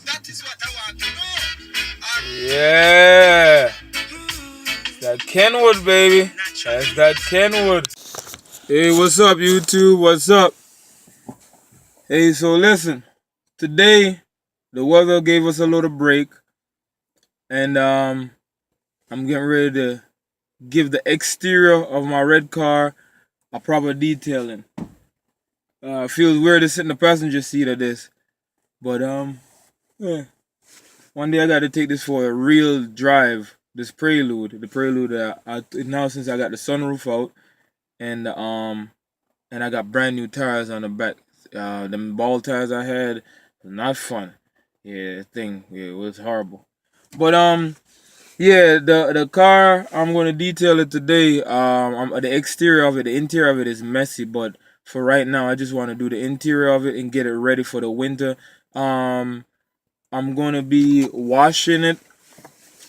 That is what I want to know. Yeah. That Kenwood, baby. That's that Kenwood. Hey, what's up, YouTube? What's up? Hey, so listen. Today, the weather gave us a little break, and I'm getting ready to give the exterior of my red car a proper detailing. Feels weird to sit in the passenger seat of this, but yeah. One day I got to take this for a real drive. This Prelude, the Prelude. Now since I got the sunroof out and and I got brand new tires on the back. Them ball tires I had, not fun. Yeah, it was horrible. But yeah, the car I'm gonna detail it today. The exterior of it, the interior of it is messy, but for right now, I just want to do the interior of it and get it ready for the winter. Um, I'm gonna be washing it.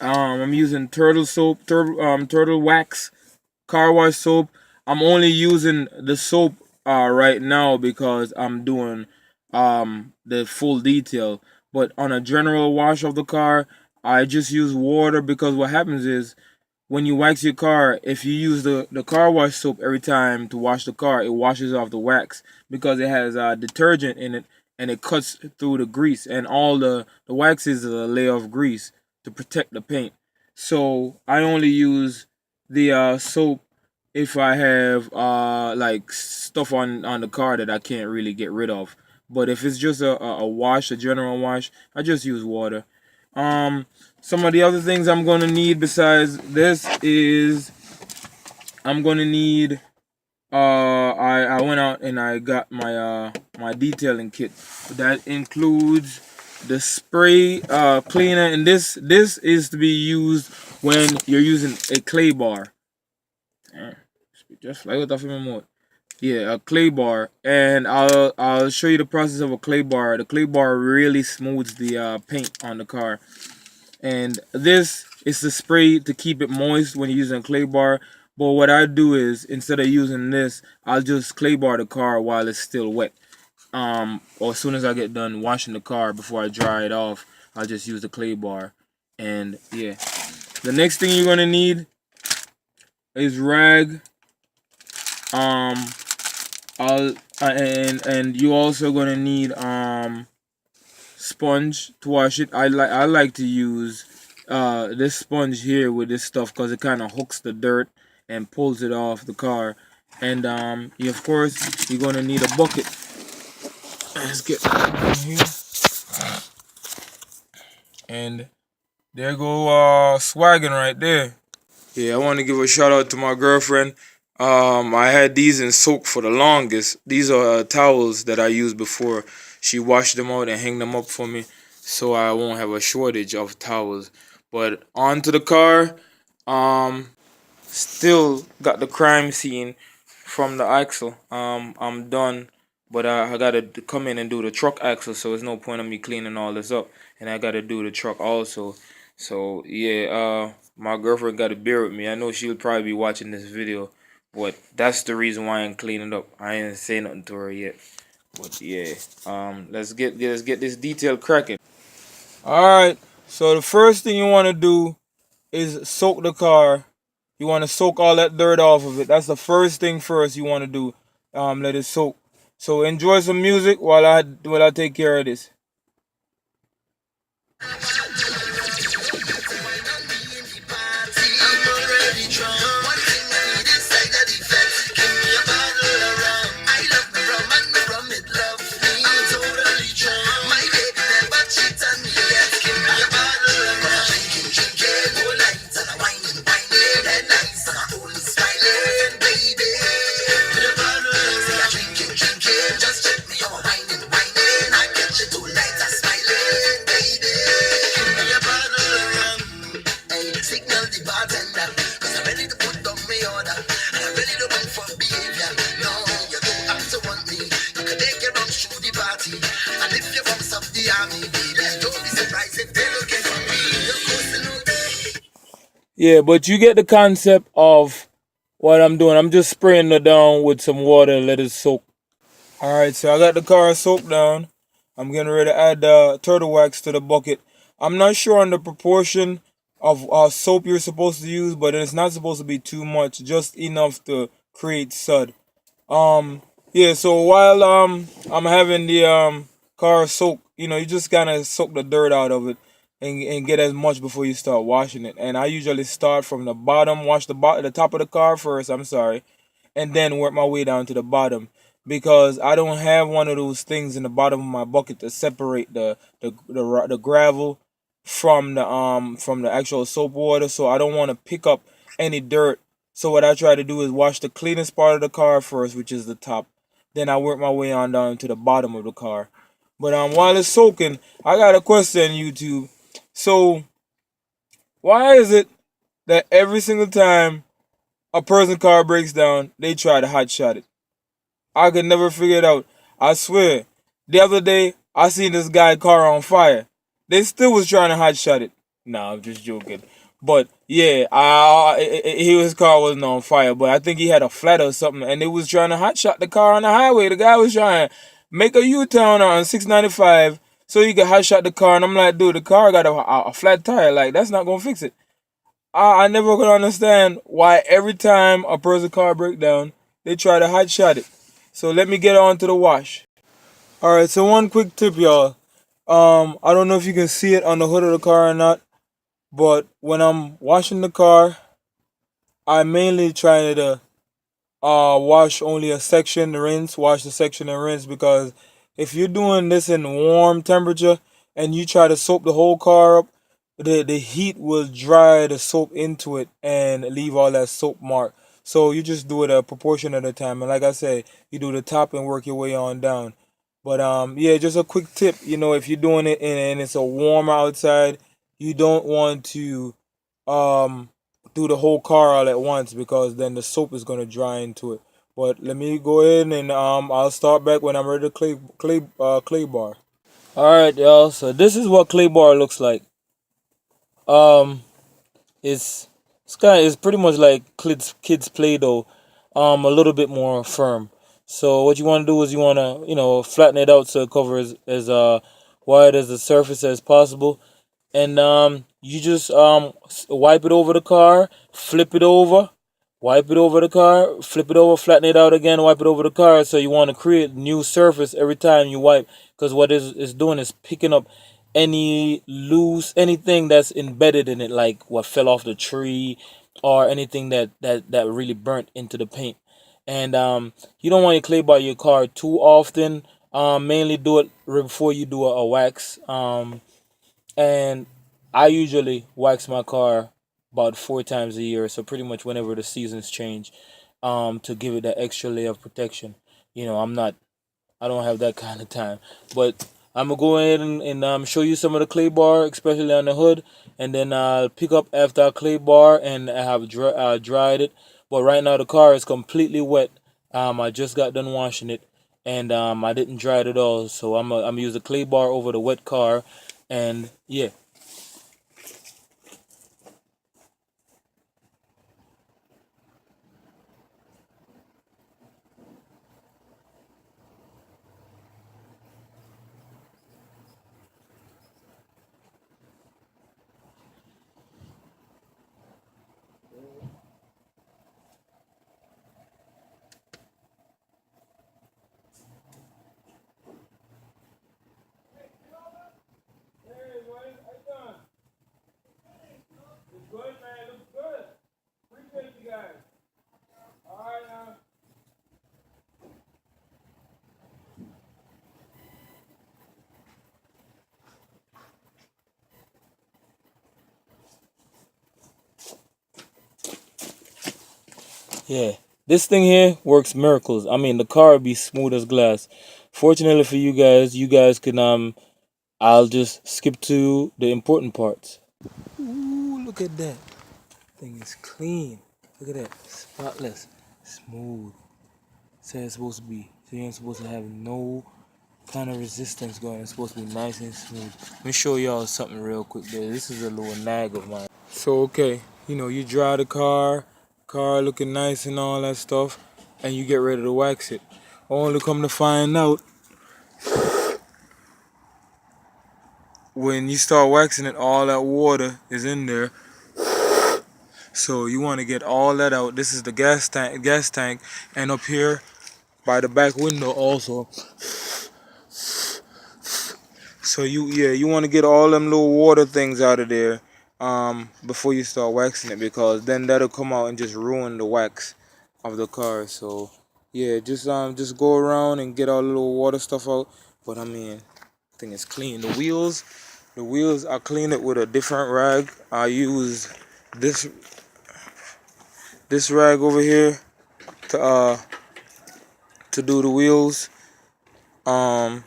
I'm using turtle soap, turtle wax, car wash soap. I'm only using the soap right now because I'm doing the full detail. But on a general wash of the car, I just use water because what happens is when you wax your car, if you use the car wash soap every time to wash the car, it washes off the wax because it has detergent in it and it cuts through the grease and all the wax is a layer of grease to protect the paint. So I only use the soap if I have like stuff on the car that I can't really get rid of. But if it's just a wash, a general wash, I just use water. Um, some of the other things I'm gonna need besides this is I'm gonna need I went out and I got my detailing kit. That includes the spray cleaner, and this is to be used when you're using a clay bar. Just like what off in my mouth. Yeah, a clay bar, and I'll show you the process of a clay bar. The clay bar really smooths the paint on the car, and this is the spray to keep it moist when you're using a clay bar. But what I do is instead of using this, I'll just clay bar the car while it's still wet. Or as soon as I get done washing the car before I dry it off, I'll just use the clay bar. And yeah, the next thing you're gonna need is rag. Um, I'll and you also gonna need sponge to wash it. I like to use this sponge here with this stuff because it kind of hooks the dirt and pulls it off the car. And you, of course you're gonna need a bucket. Let's get that in here. And there go swagging right there. Yeah, I want to give a shout out to my girlfriend. I had these in soak for the longest. These are towels that I used before. She washed them out and hang them up for me, so I won't have a shortage of towels. But onto the car. Still got the crime scene from the axle. I'm done, but I gotta come in and do the truck axle, so there's no point in me cleaning all this up, and I gotta do the truck also. So yeah, my girlfriend got to bear with me. I know she'll probably be watching this video, but that's the reason why I ain't cleaning up. I ain't say nothing to her yet, but yeah, let's get this detail cracking. All right. So the first thing you want to do is soak the car. You want to soak all that dirt off of it. That's the first thing first you want to do. Let it soak. So enjoy some music while I take care of this. Yeah, but you get the concept of what I'm doing. I'm just spraying it down with some water and let it soak. Alright, so I got the car soaked down. I'm getting ready to add the turtle wax to the bucket. I'm not sure on the proportion of soap you're supposed to use, but it's not supposed to be too much, just enough to create sud. Um, yeah. So while I'm having the car soak, you just gotta soak the dirt out of it and get as much before you start washing it. And I usually start from the bottom, wash the top of the car first. I'm sorry, and then work my way down to the bottom because I don't have one of those things in the bottom of my bucket to separate the gravel from the actual soap water. So I don't want to pick up any dirt. So what I try to do is wash the cleanest part of the car first, which is the top. Then I work my way on down to the bottom of the car. But while it's soaking, I got a question, YouTube. So why is it that every single time a person's car breaks down, they try to hot shot it? I could never figure it out. I swear. The other day, I seen this guy car on fire. They still was trying to hot shot it. Nah, I'm just joking. But yeah, his car wasn't on fire, but I think he had a flat or something, and they was trying to hot shot the car on the highway. The guy was trying to make a U-turn on 695 so he could hot shot the car, and I'm like, dude, the car got a flat tire. Like, that's not gonna fix it. I never could understand why every time a person's car break down, they try to hot shot it. So let me get on to the wash. Alright, so one quick tip, y'all. I don't know if you can see it on the hood of the car or not, but when I'm washing the car, I mainly try to wash only a section, rinse, wash the section and rinse, because if you're doing this in warm temperature and you try to soap the whole car up, the heat will dry the soap into it and leave all that soap mark. So you just do it a proportion at a time. And like I said, you do the top and work your way on down. But yeah, just a quick tip, if you're doing it and it's a warm outside, you don't want to um do the whole car all at once, because then the soap is gonna dry into it. But let me go ahead and I'll start back when I'm ready to clay bar. All right, y'all. So this is what clay bar looks like. Um, it's it's pretty much like kids play doh, a little bit more firm. So what you want to do is you want to flatten it out so it covers as wide as the surface as possible, and you just wipe it over the car, flip it over, wipe it over the car, flip it over, flatten it out again, wipe it over the car. So you want to create new surface every time you wipe, because what it's doing is picking up any loose anything that's embedded in it, like what fell off the tree or anything that really burnt into the paint. And you don't want to clay bar your car too often. Mainly do it right before you do a wax. And I usually wax my car about 4 times a year, so pretty much whenever the seasons change, to give it that extra layer of protection. I don't have that kind of time, but I'm gonna go ahead and show you some of the clay bar, especially on the hood, and then I'll pick up after a clay bar and I have dried it. But right now the car is completely wet. I just got done washing it, and I didn't dry it at all. So I'm gonna use the clay bar over the wet car, and yeah. Yeah, this thing here works miracles. I mean, the car would be smooth as glass. Fortunately for you guys can I'll just skip to the important parts. Ooh, look at that. Thing is clean. Look at that. Spotless. Smooth. That's how it's supposed to be. So you ain't supposed to have no kind of resistance going. It's supposed to be nice and smooth. Let me show y'all something real quick there. This is a little nag of mine. So okay, you drive the car looking nice and all that stuff, and you get ready to wax it. Only come to find out when you start waxing it, all that water is in there. So you want to get all that out. This is the gas tank, and up here by the back window also. So you want to get all them little water things out of there before you start waxing it, because then that'll come out and just ruin the wax of the car. So yeah, just go around and get all the little water stuff out. But I mean, I think it's clean. The wheels I clean it with a different rag. I use this rag over here to do the wheels. I'm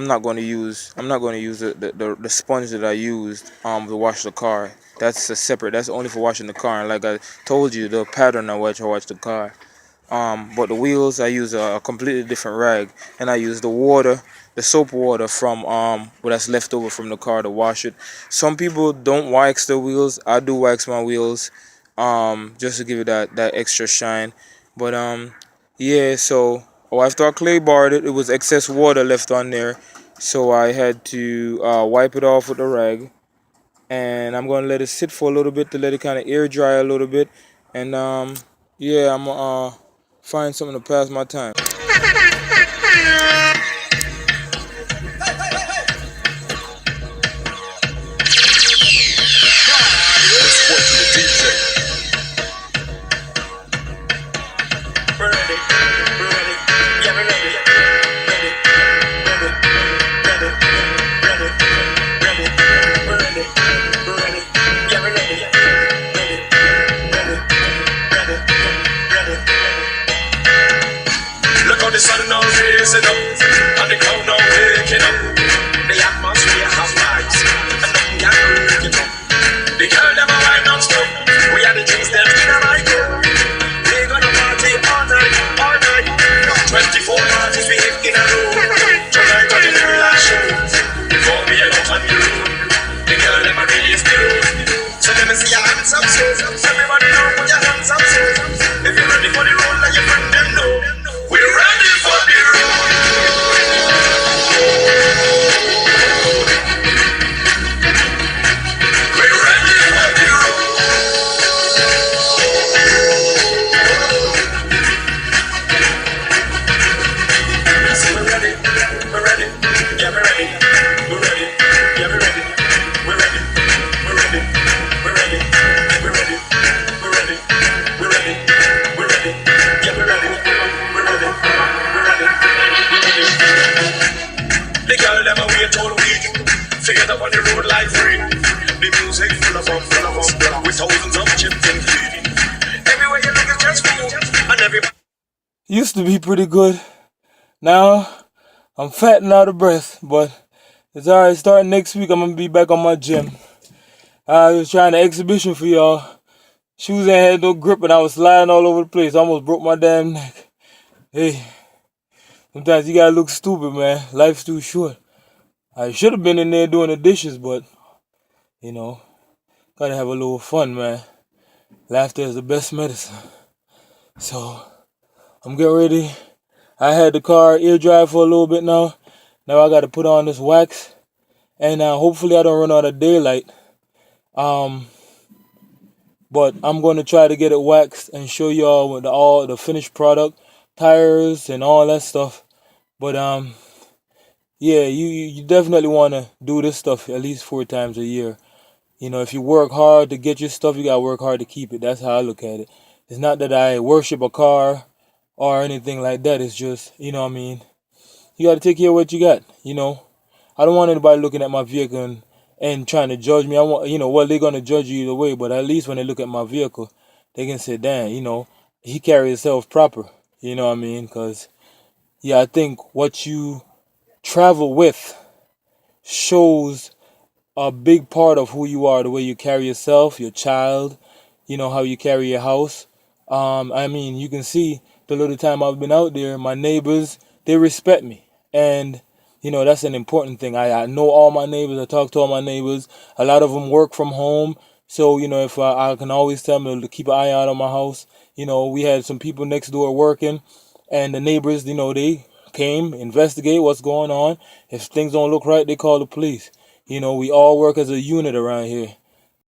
not going to use the sponge that I used to wash the car. That's only for washing the car. And like I told you, the pattern on which I wash the car. But the wheels, I use a completely different rag, and I use the soap water from what that's left over from the car to wash it. Some people don't wax their wheels. I do wax my wheels, just to give it that extra shine. But yeah. So after I clay barred it, it was excess water left on there, so I had to wipe it off with a rag. And I'm gonna let it sit for a little bit to let it kind of air dry a little bit. And yeah, I'm gonna find something to pass my time. The sun now raising up, and the crowd now waking up. The atmosphere has rise, and nothing can break it up. The girl them a wine non-stop. We are the drinks them in a night. We gonna party all night, all night. 24 parties we hit in a row. Tonight on the very last show. Before we head out on the road, the girl them a raise the road. So let me see your hands up, so everybody know put your hands up, so if you're ready for the road, let your friend them know. We're ready for the road. We're ready for the road. So we're ready, yeah, we're ready, yeah, we're ready, we're ready, we're ready, we're ready, we're ready, we're ready, we're ready, we're ready, yeah, we're ready. The girl them a wait all week, figure up on the road like free. The music full of fun, with thousands of chips and feet. Everywhere you look is just food, and everybody. Used to be pretty good. Now I'm fat and out of breath, but it's alright. Starting next week, I'm gonna be back on my gym. I was trying an exhibition for y'all. Shoes ain't had no grip, and I was sliding all over the place. I almost broke my damn neck. Hey, sometimes you gotta look stupid, man. Life's too short. I should have been in there doing the dishes, but you know, gotta have a little fun, man. Laughter is the best medicine. So I'm getting ready. I had the car air dry for a little bit now. Now I gotta put on this wax, and hopefully I don't run out of daylight. But I'm gonna try to get it waxed and show y'all with all the finished product, tires and all that stuff. But yeah, you definitely wanna do this stuff at least 4 times a year. You know, if you work hard to get your stuff, you gotta work hard to keep it. That's how I look at it. It's not that I worship a car or anything like that. It's just, you know what I mean, you gotta take care of what you got, you know. I don't want anybody looking at my vehicle and trying to judge me. I want, you know, well, they're gonna judge you either way, but at least when they look at my vehicle, they can say, damn, you know, he carries himself proper. You know what I mean? Because yeah, I think what you travel with shows a big part of who you are, the way you carry yourself, your child, you know, how you carry your house. I mean, you can see the little time I've been out there, my neighbors, they respect me. And, you know, that's an important thing. I know all my neighbors. I talk to all my neighbors. A lot of them work from home. So, you know, if I can always tell them to keep an eye out on my house. You know, we had some people next door working, and the neighbors, you know, they came, investigate what's going on. If things don't look right, they call the police. You know, we all work as a unit around here.